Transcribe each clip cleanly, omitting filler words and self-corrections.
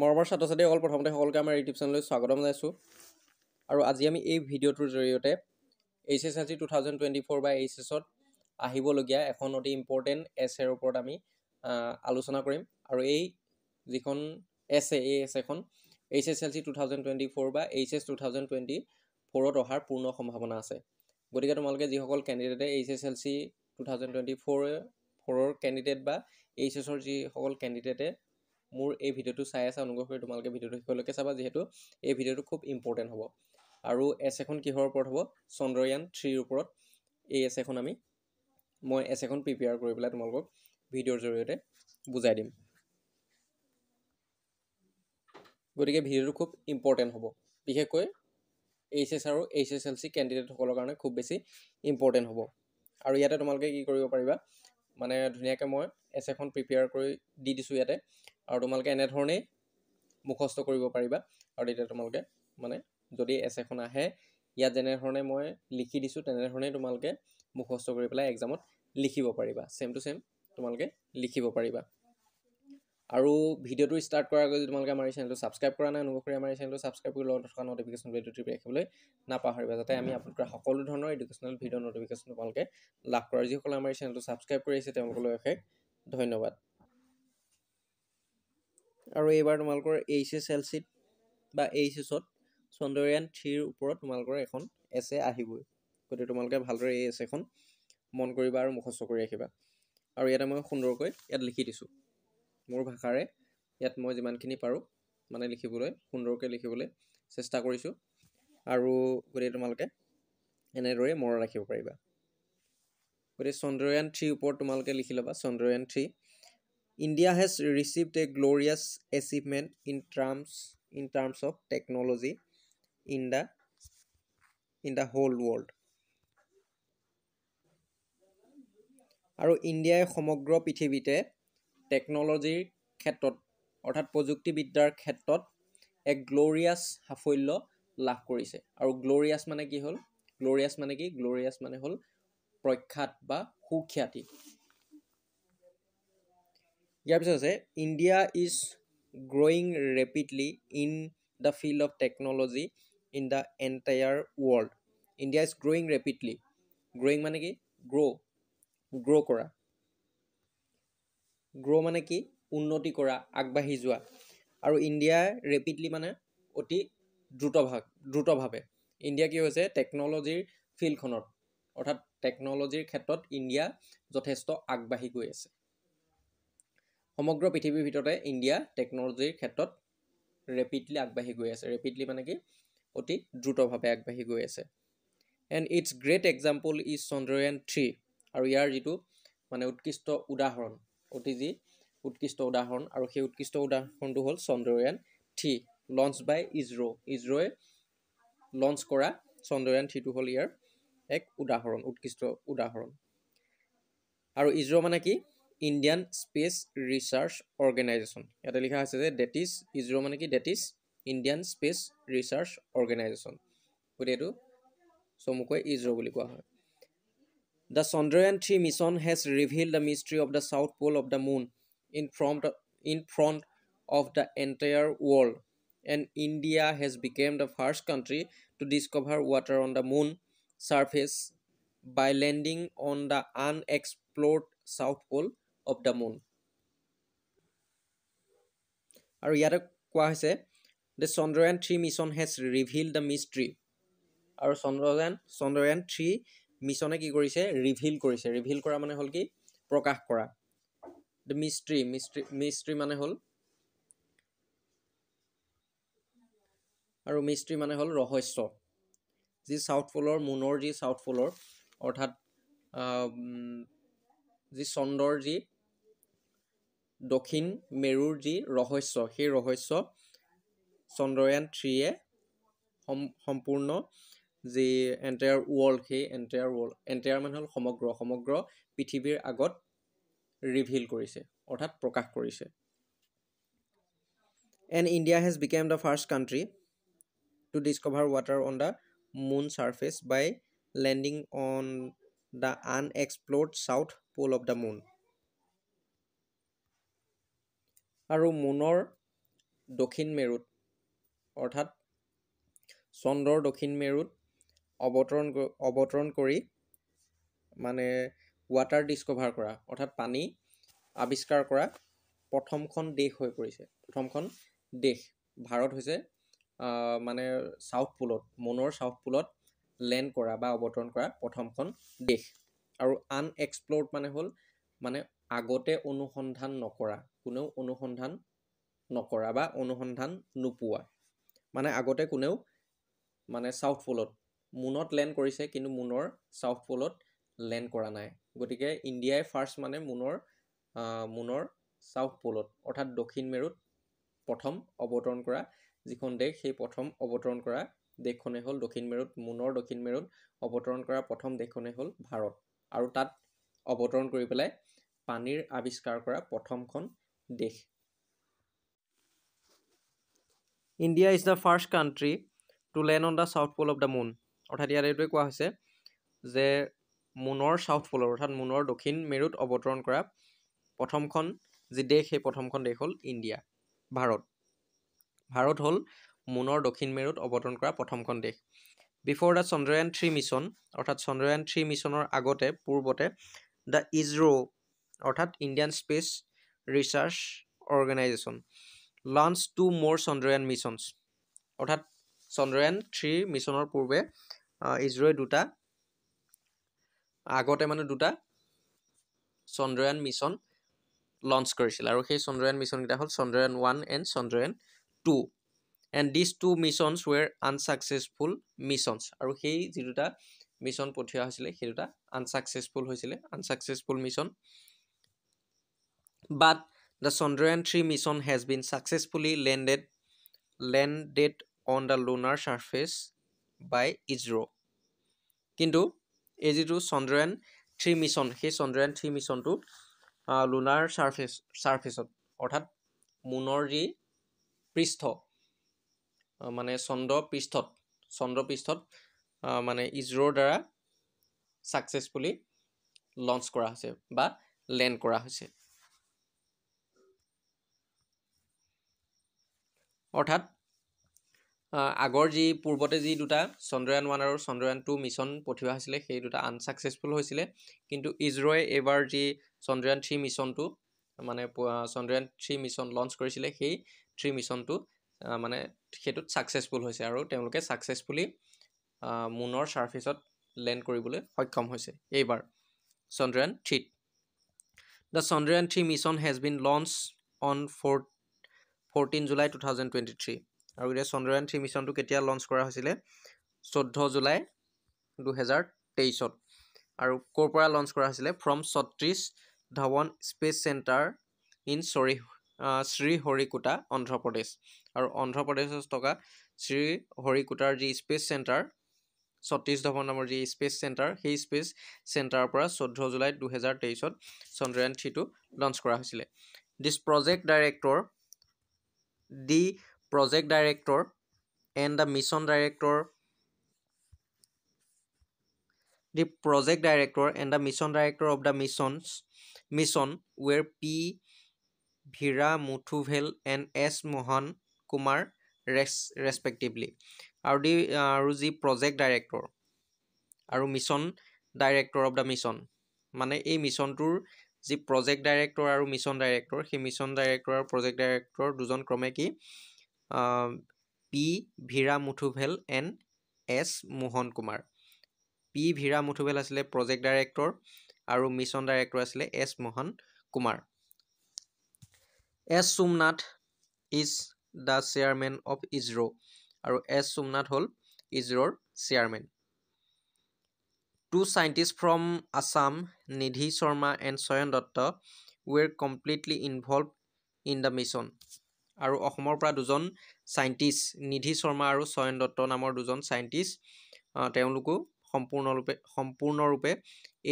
মৰমৰ ছাত্ৰ-ছাত্ৰীসকল প্ৰথমতে সকলোকে আমাৰ ইউটিউব চেনেললৈ স্বাগতম জনাইছোঁ আৰু আজি আমি এই ভিডিঅ'টোৰ জৰিয়তে HSLC 2024 বা HSত আহিবলগীয়া এখন অতি ইম্পৰ্টেণ্ট এছেৰ ওপৰত আমি আলোচনা কৰিম আৰু এই যিখন এছে এই এছেখন HSLC 2024 বা HS 2024ত অহাৰ পূৰ্ণ সম্ভাৱনা আছে। গতিকে তোমালোকে যিসকল কেণ্ডিডেটে HSLC 2024ৰ কেণ্ডিডেট বা HSৰ যিসকল কেণ্ডিডেটে মোৰ এই ভিডিঅ'টো চাই আছে অনুগ্ৰহ কৰি তোমালোকে ভিডিঅ'টো শেষলৈকে চাবা যিহেতু এই ভিডিঅ'টো খুব ইম্পৰ্টেণ্ট হ'ব আৰু এছেখন কিহৰ ওপৰত হ'ব চন্দ্ৰয়ান 3ৰ ওপৰত এই এছেখন মই এছেখন প্ৰিপেয়াৰ কৰি পেলাই তোমালোকক ভিডিঅ'ৰ জৰিয়তে বুজাই দিম। গতিকে ভিডিঅ'টো খুব ইম্পৰ্টেণ্ট হ'ব, বিশেষকৈ HS আৰু HSLC কেণ্ডিডেটসকলৰ কাৰণে খুব বেছি ইম্পৰ্টেণ্ট হ'ব আৰু ইয়াতে তোমালোকে কি কৰিব পাৰিবা মানে ধুনীয়াকৈ মই এছেখন প্ৰিপেয়াৰ কৰি দি দিছোঁ ইয়াতে আৰু তোমালোকে এনেধৰণেই মুখস্থ কৰিব পাৰিবা আৰু তেতিয়া তোমালোকে মানে যদি এছেখন আহে ইয়াত যেনেধৰণে মই লিখি দিছোঁ তেনেধৰণেই তোমালোকে মুখস্থ কৰি পেলাই এক্সামত লিখিব পাৰিবা, ছেম টু ছেম তোমালোকে লিখিব পাৰিবা। আৰু ভিডিঅ'টো ষ্টাৰ্ট কৰাৰ আগতে তোমালোকে আমাৰ এই চেনেলটো ছাবস্ক্ৰাইব কৰা নাই অনুগ্ৰহ কৰি আমাৰ এই চেনেলটো ছাবস্ক্ৰাইব কৰি লগত থকা ন'টিফিকেশ্যন বেলটো টিপি ৰাখিবলৈ নাপাহৰিবা যাতে আমি আপলোড কৰা সকলো ধৰণৰ এডুকেশ্যনেল ভিডিঅ' ন'টিফিকেশ্যন তোমালোকে লাভ কৰা। যিসকলে আমাৰ এই চেনেলটো ছাবস্ক্ৰাইব কৰি আহিছে তেওঁলোকলৈ অশেষ ধন্যবাদ। আৰু এইবাৰ তোমালোকৰ HSLCত বা HSত চন্দ্ৰয়ান 3ৰ ওপৰত তোমালোকৰ এখন এছে আহিবই, গতিকে তোমালোকে ভালদৰে এই এছেখন মন কৰিবা আৰু মুখস্থ কৰি ৰাখিবা। আৰু ইয়াতে মই সুন্দৰকৈ ইয়াত লিখি দিছোঁ মোৰ ভাষাৰে, ইয়াত মই যিমানখিনি পাৰোঁ মানে লিখিবলৈ সুন্দৰকৈ লিখিবলৈ চেষ্টা কৰিছোঁ আৰু গতিকে তোমালোকে এনেদৰে মনত ৰাখিব পাৰিবা। গতিকে চন্দ্ৰয়ান 3ৰ ওপৰত তোমালোকে লিখি ল'বা Chandrayaan 3 India has received a glorious achievement in terms of technology in the whole world. আৰু ইণ্ডিয়াই সমগ্ৰ পৃথিৱীতে টেকন'লজিৰ ক্ষেত্ৰত অৰ্থাৎ প্ৰযুক্তিবিদ্যাৰ ক্ষেত্ৰত এক গ্ল'ৰিয়াছ সাফল্য লাভ কৰিছে। আৰু গ্ল'ৰিয়াছ মানে কি হ'ল? গ্ল'ৰিয়াছ মানে কি? গ্ল'ৰিয়াছ মানে হ'ল প্ৰখ্যাত বা সুখ্যাতি। ইয়াৰ পিছত আছে India is growing rapidly in the field of technology in the entire world. India is growing rapidly. Growing মানে কি? গ্ৰ' কৰা। গ্ৰ' মানে কি? উন্নতি কৰা, আগবাঢ়ি যোৱা। আৰু ইণ্ডিয়া ৰেপিডলি মানে অতি দ্ৰুতভাৱে ইণ্ডিয়া কি হৈছে টেকন'লজিৰ ফিল্ডখনত অৰ্থাৎ টেকন'লজিৰ ক্ষেত্ৰত ইণ্ডিয়া যথেষ্ট আগবাঢ়ি গৈ আছে। সমগ্ৰ পৃথিৱীৰ ভিতৰতে ইণ্ডিয়া টেকন'লজিৰ ক্ষেত্ৰত ৰেপিডলি আগবাঢ়ি গৈ আছে। ৰেপিডলি মানে কি? অতি দ্ৰুতভাৱে আগবাঢ়ি গৈ আছে। And its great example is Chandrayaan 3 আৰু ইয়াৰ যিটো মানে উৎকৃষ্ট উদাহৰণ উৎকৃষ্ট উদাহৰণ আৰু সেই উৎকৃষ্ট উদাহৰণটো হ'ল চন্দ্ৰয়ান 3 লঞ্চ বাই ইছৰোৱে লঞ্চ কৰা চন্দ্ৰয়ান 3টো হ'ল ইয়াৰ এক উদাহৰণ, উৎকৃষ্ট উদাহৰণ। আৰু ইছৰো মানে কি? Indian Space Research Organisation. ইয়াতে লিখা আছে যে ডেট ইজ ইছৰো মানে কি? That is Indian Space Research Organisation. গতিকে এইটো চমুকৈ ইছৰো বুলি কোৱা হয়। The Chandrayaan 3 mission has revealed the mystery of the south pole of the moon in front of the entire world, and India has become the first country to discover water on the moon surface by landing on the unexplored south pole of the moon. আৰু ইয়াতে কোৱা হৈছে the Chandrayaan 3 mission has revealed the mystery আৰু চন্দ্ৰয়ান 3 মিছনে কি কৰিছে? Reveal কৰিছে। Reveal কৰা মানে হ'ল কি? প্ৰকাশ কৰা। দ্য মিষ্ট্ৰি মানে হ'ল আৰু মিষ্ট্ৰি মানে হ'ল ৰহস্য। যি চাউথ পলৰ মুনৰ যি চাউথ পলৰ অৰ্থাৎ যি চন্দ্ৰৰ যি দক্ষিণ মেৰুৰ যি ৰহস্য সেই ৰহস্য চন্দ্ৰয়ান 3য়ে সম্পূৰ্ণ যি এণ্টায়াৰ ৱৰ্ল্ড সেই এণ্টায়াৰ মানে হ'ল সমগ্ৰ পৃথিৱীৰ আগত ৰিভিল কৰিছে অৰ্থাৎ প্ৰকাশ কৰিছে। And India has become the first country to discover water on the moon surface by landing on the unexplored south pole of the moon. আৰু মুনৰ দক্ষিণ মেৰুত অৰ্থাৎ চন্দ্ৰৰ দক্ষিণ মেৰুত অৱতৰণ কৰি মানে ৱাটাৰ ডিস্কভাৰ কৰা অৰ্থাৎ পানী আৱিষ্কাৰ কৰা প্ৰথমখন দেশ হৈ পৰিছে। প্ৰথমখন দেশ ভাৰত হৈছে মানে চাউথ পোলত মুনৰ চাউথ পোলত লেণ্ড কৰা বা অৱতৰণ কৰা প্ৰথমখন দেশ। আৰু আনএক্সপ্ল'ৰ্ড মানে হ'ল মানে আগতে অনুসন্ধান নকৰা, কোনেও অনুসন্ধান নকৰা বা অনুসন্ধান নোপোৱা, মানে আগতে কোনেও মানে চাউথ পোলত মুনত লেণ্ড কৰিছে কিন্তু মুনৰ চাউথ পোলত লেণ্ড কৰা নাই। গতিকে ইণ্ডিয়াই ফাৰ্ষ্ট মানে মুনৰ চাউথ পোলত অৰ্থাৎ দক্ষিণ মেৰুত প্ৰথম অৱতৰণ কৰা যিখন দেশ, সেই প্ৰথম অৱতৰণ কৰা দেশখনেই হ'ল দক্ষিণ মেৰুত মুনৰ দক্ষিণ মেৰুত অৱতৰণ কৰা প্ৰথম দেশখনেই হ'ল ভাৰত। আৰু তাত অৱতৰণ কৰি পেলাই পানীৰ আৱিষ্কাৰ কৰা প্ৰথমখন দেশ। India is the first country to land on the south pole of the moon. অৰ্থাৎ ইয়াত এইটোৱে কোৱা হৈছে যে মুনৰ চাউথ পোলৰ অৰ্থাৎ মুনৰ দক্ষিণ মেৰুত অৱতৰণ কৰা প্ৰথমখন যি দেশ, সেই প্ৰথমখন দেশ হ'ল ইণ্ডিয়া, ভাৰত। ভাৰত হ'ল মুনৰ দক্ষিণ মেৰুত অৱতৰণ কৰা প্ৰথমখন দেশ। বিফৰ দ্য চন্দ্ৰয়ান 3 মিছন অৰ্থাৎ চন্দ্ৰয়ান 3 মিছনৰ পূৰ্বতে দ্য ইছৰ' অৰ্থাৎ Indian Space Research organisation launch 2 more Chandrayaan missions. অৰ্থাৎ চন্দ্ৰয়ান 3 মিছনৰ পূৰ্বে ইছৰ'য়ে দুটা চন্দ্ৰয়ান মিছন লঞ্চ কৰিছিল আৰু সেই চন্দ্ৰয়ান মিছনকেইটা হ'ল Chandrayaan 1 and Chandrayaan 2 and this 2 missions were unsuccessful missions. আৰু সেই যি দুটা মিছন পঠিওৱা হৈছিলে সেই দুটা unsuccessful mission. But the Chandrayaan 3 mission has been successfully landed on the lunar surface by ISRO'. কিন্তু এই যিটো চন্দ্ৰয়ান 3 মিছন, সেই চন্দ্ৰয়ান 3 মিছনটো লুনাৰ ছাৰ্ফেচত অৰ্থাৎ মুনৰ যি পৃষ্ঠ মানে চন্দ্ৰপৃষ্ঠত মানে ইছৰ'ৰ দ্বাৰা ছাকচেছফুলি লঞ্চ কৰা হৈছে বা লেণ্ড কৰা হৈছে। অৰ্থাৎ আগৰ পূৰ্বতে যি দুটা চন্দ্ৰয়ান 1 আৰু চন্দ্ৰয়ান 2 মিছন পঠিওৱা হৈছিলে সেই দুটা আনচাকচেছফুল হৈছিলে। কিন্তু ইছৰ'য়ে এইবাৰ যি চন্দ্ৰয়ান 3 মিছনটো মানে চন্দ্ৰয়ান 3 মিছন লঞ্চ কৰিছিলে সেই 3 মিছনটো মানে সেইটোত ছাকচেছফুল হৈছে আৰু তেওঁলোকে ছাকচেছফুলি মুনৰ ছাৰ্ফেচত লেণ্ড কৰিবলৈ সক্ষম হৈছে এইবাৰ Chandrayaan 3। The Chandrayaan 3 mission has bin launch on 14 July 2023। আৰু এতিয়া চন্দ্ৰয়ান 3 মিছনটো কেতিয়া লঞ্চ কৰা হৈছিলে? 14 জুলাই 2023ত। আৰু ক'ৰ পৰা লঞ্চ কৰা হৈছিলে? From Satish Dhawan space centre in Sriharikota Andhra Pradesh. আৰু অন্ধ্ৰপ্ৰদেশত থকা শ্ৰীহৰিকোটাৰ যি স্পেচ চেণ্টাৰ সতীশ ধাৱন নামৰ যি স্পেচ চেণ্টাৰ, সেই স্পেচ চেণ্টাৰৰ পৰা 14 জুলাই 2023ত চন্দ্ৰয়ান 3টো লঞ্চ কৰা হৈছিলে। The project director and the mission director of the mission were P. Veeramuthuvel and S. Mohan Kumar respectively. আৰু যি প্ৰজেক্ট ডাইৰেক্টৰ আৰু mission director of the mission মানে এই মিছনটোৰ যি প্ৰজেক্ট ডাইৰেক্টৰ আৰু মিছন ডাইৰেক্টৰ, সেই মিছন ডাইৰেক্টৰ আৰু প্ৰজেক্ট ডাইৰেক্টৰ দুজন ক্ৰমে কি P Veeramuthuvel and S Mohan Kumar. P Veeramuthuvel আছিলে প্ৰজেক্ট ডাইৰেক্টৰ আৰু মিছন ডাইৰেক্টৰ আছিলে S Mohan Kumar. S Somanath is the chairman of ISRO' আৰু এছ সোমনাথ হ'ল ইছৰ'ৰ chairman. 2 scientists from Assam, Nidhi Sharma and Sayan Datta were completely involved in the mission. আৰু অসমৰ পৰা দুজন চাইণ্টিষ্ট নিধি শৰ্মা আৰু চয়ন দত্ত নামৰ দুজন চাইণ্টিষ্ট তেওঁলোকো সম্পূৰ্ণৰূপে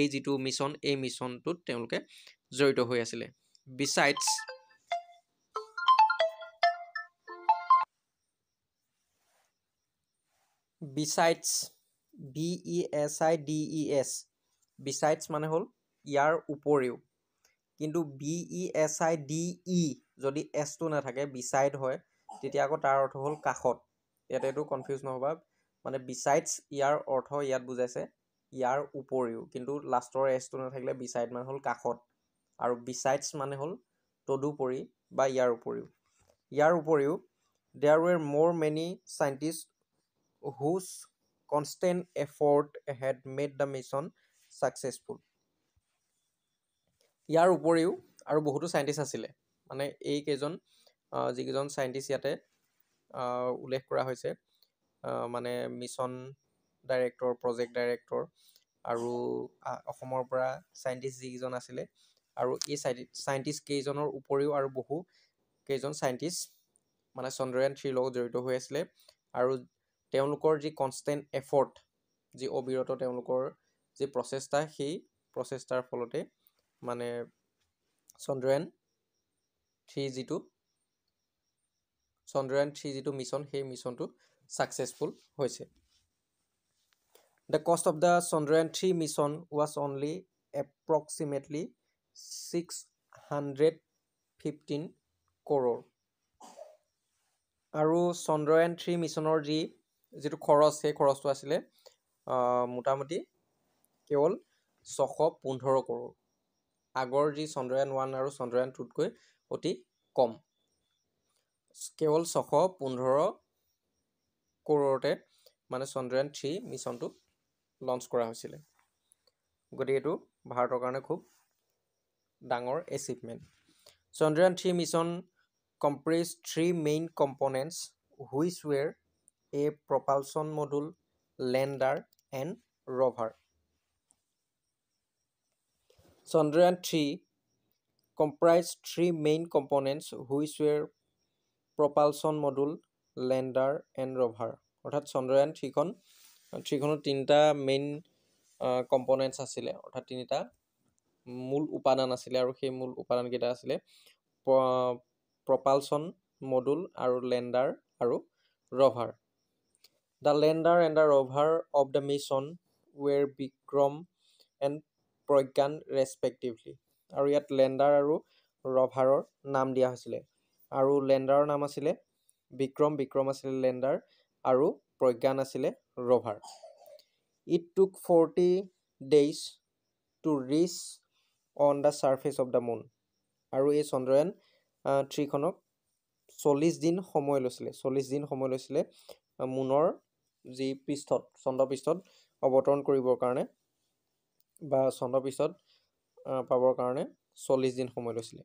এই যিটো মিছন, এই মিছনটোত তেওঁলোকে জড়িত হৈ আছিলে। বিচাইডছ BESIDES বিচাইডছ মানে হ'ল ইয়াৰ উপৰিও, কিন্তু BESIDE যদি এছটো নাথাকে বিচাইড হয়, তেতিয়া আকৌ তাৰ অৰ্থ হ'ল কাষত। ইয়াতে এইটো কনফিউজ নহ'বা, মানে বিচাইডছ ইয়াৰ অৰ্থ ইয়াত বুজাইছে ইয়াৰ উপৰিও, কিন্তু লাষ্টৰ এছটো নাথাকিলে বিচাইড মানে হ'ল কাষত, আৰু বিচাইডছ মানে হ'ল তদুপৰি বা ইয়াৰ উপৰিও। ইয়াৰ উপৰিও there were more many scientists whose constant effort had made the mission successful. ইয়াৰ উপৰিও আৰু বহুতো চাইণ্টিষ্ট আছিলে, মানে এইকেইজন যিকেইজন চাইণ্টিষ্ট ইয়াতে উল্লেখ কৰা হৈছে, মানে মিছন ডাইৰেক্টৰ, প্ৰজেক্ট ডাইৰেক্টৰ আৰু অসমৰ পৰা চাইণ্টিষ্ট যিকেইজন আছিলে, আৰু এই চাইণ্টিষ্ট কেইজনৰ উপৰিও আৰু বহু কেইজন চাইণ্টিষ্ট মানে চন্দ্ৰয়ান 3 লগত জড়িত হৈ আছিলে, আৰু তেওঁলোকৰ যি কনষ্টেণ্ট এফৰ্ট, যি অবিৰত তেওঁলোকৰ যি প্ৰচেষ্টা, সেই প্ৰচেষ্টাৰ ফলতে মানে চন্দ্ৰয়ান 3 যিটো মিছন, সেই মিছনটো ছাকচেছফুল হৈছে। The cost of the Chandrayaan 3 mission was only approximately 615 crore. আৰু চন্দ্ৰয়ান 3 মিছনৰ যিটো খৰচ, সেই খৰচটো আছিলে মোটামুটি কেৱল 615 কৰোৰ। আগৰ যি চন্দ্ৰয়ান 1 আৰু চন্দ্ৰয়ান 2তকৈ অতি কম, কেৱল 615 কৰোৰতে মানে চন্দ্ৰয়ান 3 মিছনটো লঞ্চ কৰা হৈছিলে। গতিকে এইটো ভাৰতৰ কাৰণে খুব ডাঙৰ achievement. Chandrayaan 3 mission comprised 3 main components which were a propulsion module, lander and rover. Chandrayaan 3 comprised 3 main components which were propulsion module, lander and rover. অৰ্থাৎ চন্দ্ৰয়ান 3খনত তিনিটা মেইন কম্পনেণ্টছ আছিলে, অৰ্থাৎ তিনিটা মূল উপাদান আছিলে, আৰু সেই মূল উপাদানকেইটা আছিলে propulsion module আৰু lander আৰু rover. The lander and the rover of the mission were Vikram and Pragyan respectively. আৰু ইয়াত লেণ্ডাৰ আৰু ৰভাৰৰ নাম দিয়া হৈছিলে, আৰু লেণ্ডাৰৰ নাম আছিলে বিক্ৰম আছিলে লেণ্ডাৰ, আৰু প্ৰজ্ঞান আছিলে ৰভাৰ। It took 40 days to reach on the surface of the moon. আৰু এই চন্দ্ৰয়ান 3খনক 40 দিন সময় লৈছিলে মুনৰ যি পৃষ্ঠত, চন্দ্ৰপৃষ্ঠত অৱতৰণ কৰিবৰ কাৰণে, বা চন্দ্ৰপৃষ্ঠত পাবৰ কাৰণে 40 দিন সময় লৈছিলে।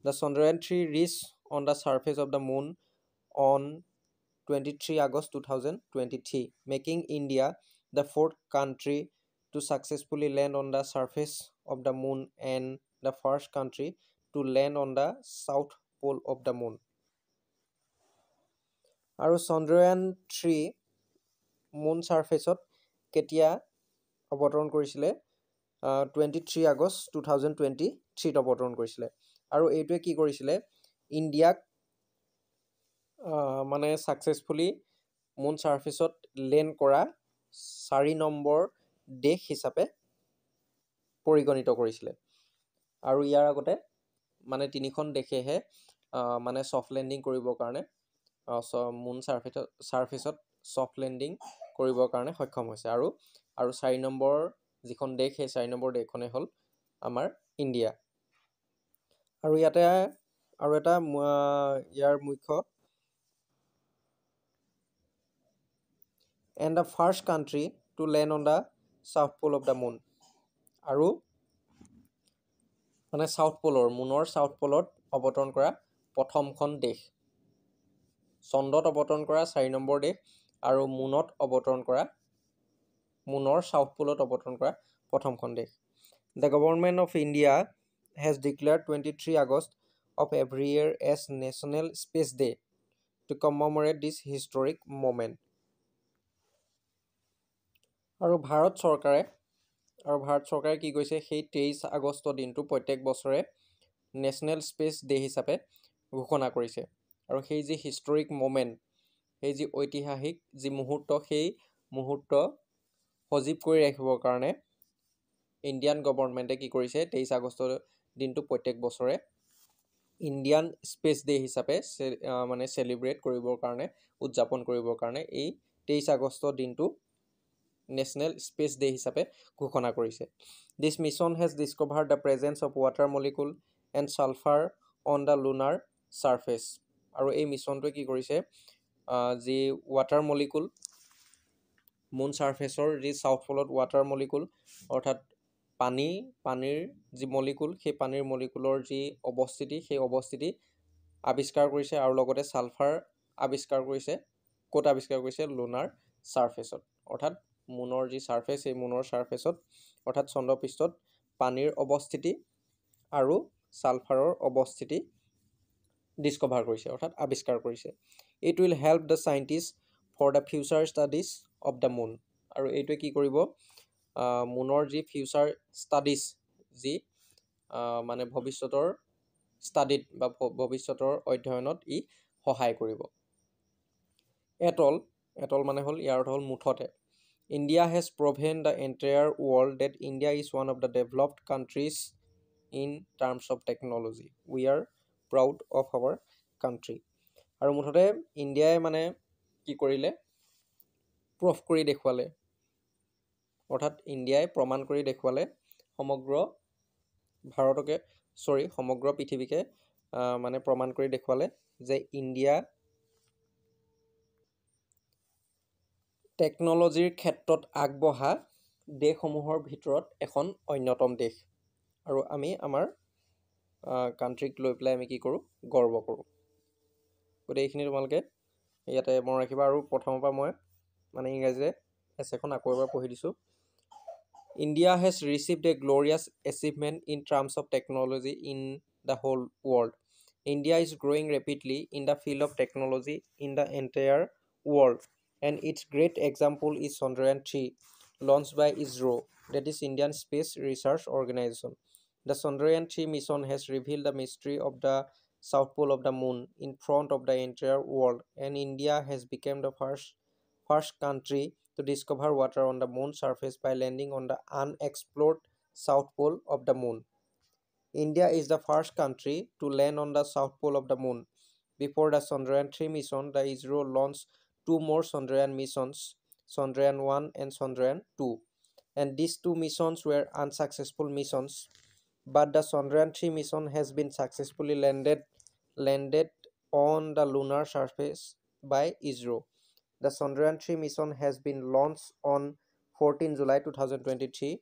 The Chandrayaan 3 reached on the surface of the moon on 23 August 2023, making India the fourth country to successfully land on the surface of the moon and the first country to land on the south pole of the moon. আৰু চন্দ্ৰয়ান 3 মুন ছাৰ্ফেচত কেতিয়া অৱতৰণ কৰিছিলে? 23 আগষ্ট 2023 অৱতৰণ কৰিছিলে। আৰু এইটোৱে কি কৰিছিলে? ইণ্ডিয়াক মানে ছাকচেছফুলি মুন ছাৰ্ফেচত লেণ্ড কৰা 4 নম্বৰ দেশ হিচাপে পৰিগণিত কৰিছিলে। আৰু ইয়াৰ আগতে মানে 3খন দেশেহে মানে ছফ্ট লেণ্ডিং কৰিবৰ কাৰণে মুন ছাৰ্ফেচত ছফ্ট লেণ্ডিং কৰিবৰ কাৰণে সক্ষম হৈছে, আৰু 4 নম্বৰ যিখন দেশ, সেই 4 নম্বৰ দেশখনে হ'ল আমাৰ ইণ্ডিয়া। আৰু ইয়াতে আৰু এটা ইয়াৰ মুখ্য and the first country to land on the south pole of the moon. আৰু মানে মুনৰ সাউথ পলত অৱতৰণ কৰা প্ৰথমখন দেশ, চন্দ্ৰত অৱতৰণ কৰা 4 নম্বৰ দেশ, আৰু মুনৰ সাউথ পলত অৱতৰণ কৰা প্ৰথমখন দেশ। The government of India has declared 23 August of every year as National Space Day to commemorate this historic moment. আৰু ভাৰত চৰকাৰে কি কৈছে? সেই 23 আগষ্ট দিনটো প্ৰত্যেক বছৰে নেশ্যনেল স্পেচ ডে হিচাপে ঘোষণা কৰিছে। আৰু সেই যি হিষ্টৰিক মোমেণ্ট, সেই যি ঐতিহাসিক যি মুহূৰ্ত, সেই মুহূৰ্ত সজীৱ কৰি ৰাখিবৰ কাৰণে ইণ্ডিয়ান গভৰ্ণমেণ্টে কি কৰিছে? 23 আগষ্ট দিনটো প্ৰত্যেক বছৰে ইণ্ডিয়ান স্পেচ ডে হিচাপে মানে চেলিব্ৰেট কৰিবৰ কাৰণে উদযাপন কৰিবৰ কাৰণে এই 23 আগষ্টৰ দিনটো নেশ্যনেল স্পেচ ডে হিচাপে ঘোষণা কৰিছে। This mission has discovered the presence of water molecule and sulphur on the lunar surface. আৰু এই মিছনটোৱে কি কৰিছে, যি ৱাটাৰ মলিকুল মুন ছাৰ্ফেচৰ যি চাউথ পলত ৱাটাৰ মলিকুল অৰ্থাৎ পানীৰ যি মলিকুল, সেই পানীৰ মলিকুলৰ যি অৱস্থিতি, সেই অৱস্থিতি আৱিষ্কাৰ কৰিছে আৰু লগতে ছালফাৰ আৱিষ্কাৰ কৰিছে। ক'ত আৱিষ্কাৰ কৰিছে? লুনাৰ ছাৰ্ফেচত, অৰ্থাৎ মুনৰ যি ছাৰ্ফেচ, সেই মুনৰ ছাৰ্ফেচত অৰ্থাৎ চন্দ্ৰপৃষ্ঠত পানীৰ অৱস্থিতি আৰু ছালফাৰৰ অৱস্থিতি ডিস্কভাৰ কৰিছে, অৰ্থাৎ আৱিষ্কাৰ কৰিছে। It will help the scientist for the future studies of the moon. আৰু এইটোৱে কি কৰিব, মুনৰ যি ফিউচাৰ ষ্টাডিজ, যি মানে ভৱিষ্যতৰ ষ্টাডিত বা ভৱিষ্যতৰ অধ্যয়নত ই সহায় কৰিব। এটল মানে হ'ল, ইয়াৰ অৰ্থ হ'ল মুঠতে। India has proven the entire world that India is one of the developed countries in terms of technology. We are proud of our country. আৰু মুঠতে ইণ্ডিয়াই মানে কি কৰিলে, প্ৰুফ কৰি দেখুৱালে, অৰ্থাৎ ইণ্ডিয়াই প্ৰমাণ কৰি দেখুৱালে সমগ্ৰ পৃথিৱীকে মানে প্ৰমাণ কৰি দেখুৱালে যে ইণ্ডিয়া টেকন'লজিৰ ক্ষেত্ৰত আগবঢ়া দেশসমূহৰ ভিতৰত এখন অন্যতম দেশ। আৰু আমি আমাৰ কাণ্ট্ৰিক লৈ পেলাই আমি কি কৰোঁ, গৰ্ব কৰোঁ। গতিকে এইখিনি তোমালোকে ইয়াতে মনত ৰাখিবা। আৰু প্ৰথমৰ পৰা মই মানে ইংৰাজীৰে এছেখন আকৌ এবাৰ পঢ়ি দিছোঁ। India has received a glorious achievement in terms of technology in the whole world. India is growing rapidly in the field of technology in the entire world, and its great example is Chandrayaan-3, launched by ISRO, that is Indian Space Research Organization. The Chandrayaan-3 mission has revealed the mystery of the south pole of the moon in front of the entire world, and India has become the first country to discover water on the moon's surface by landing on the unexplored south pole of the moon. India is the first country to land on the south pole of the moon. Before the Chandrayaan-3 mission, the ISRO launched two more Chandrayaan missions, Chandrayaan-1 and Chandrayaan-2. And these two missions were unsuccessful missions. But the Chandrayaan-3 mission has been successfully landed on the lunar surface by ISRO. The Chandrayaan-3 mission has been launched on 14 July 2023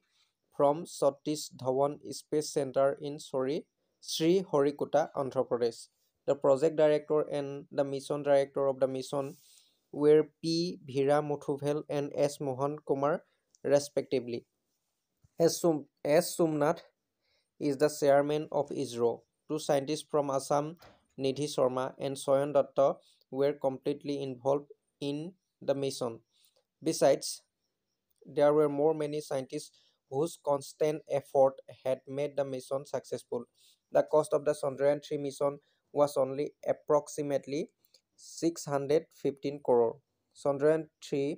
from Satish Dhawan Space Center in Sriharikota, Andhra Pradesh. The project director and the mission director of the mission were P. Veera Muthuvel and S. Mohan Kumar respectively. S. Somnath is the chairman of ISRO. Two scientists from Assam, Nidhi Sharma and Sayan Datta, were completely involved in the mission. Besides, there were many scientists whose constant effort had made the mission successful. The cost of the Chandrayaan-3 mission was only approximately 615 crore. Chandrayaan-3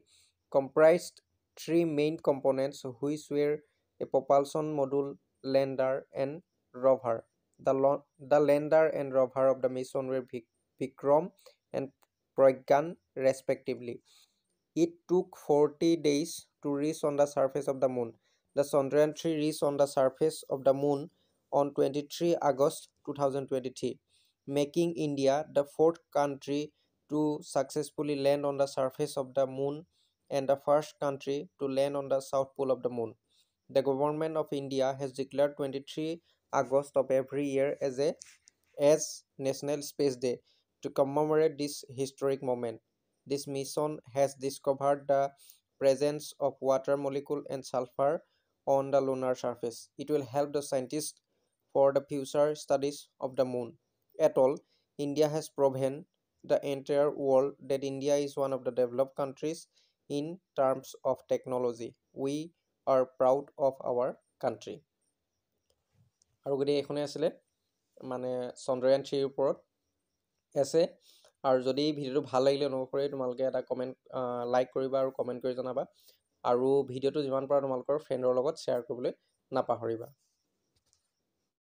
comprised three main components, which were a propulsion module, lander, and rover. The lander and rover of the mission were Vikram and Pragyan respectively. It took 40 days to reach on the surface of the moon. The Chandrayaan-3 reached on the surface of the moon on 23 August 2023, making India the fourth country to successfully land on the surface of the moon and the first country to land on the south pole of the moon. The government of India has declared 23 August of every year as National Space Day to commemorate this historic moment. This mission has discovered the presence of water molecule and sulfur on the lunar surface. It will help the scientists for the future studies of the moon. At all, India has proven the entire world that India is one of the developed countries in terms of technology. We are proud of our country. আৰু গতিকে এইখনে আছিলে মানে Chandrayaan-3 ওপৰত আছে। আৰু যদি ভিডিঅ'টো ভাল লাগিলে অনুগ্ৰহ কৰি তোমালোকে এটা কমেণ্ট লাইক কৰিবা আৰু কমেণ্ট কৰি জনাবা। আৰু ভিডিঅ'টো যিমান পাৰা তোমালোকৰ ফ্ৰেণ্ডৰ লগত শ্বেয়াৰ কৰিবলৈ নাপাহৰিবা।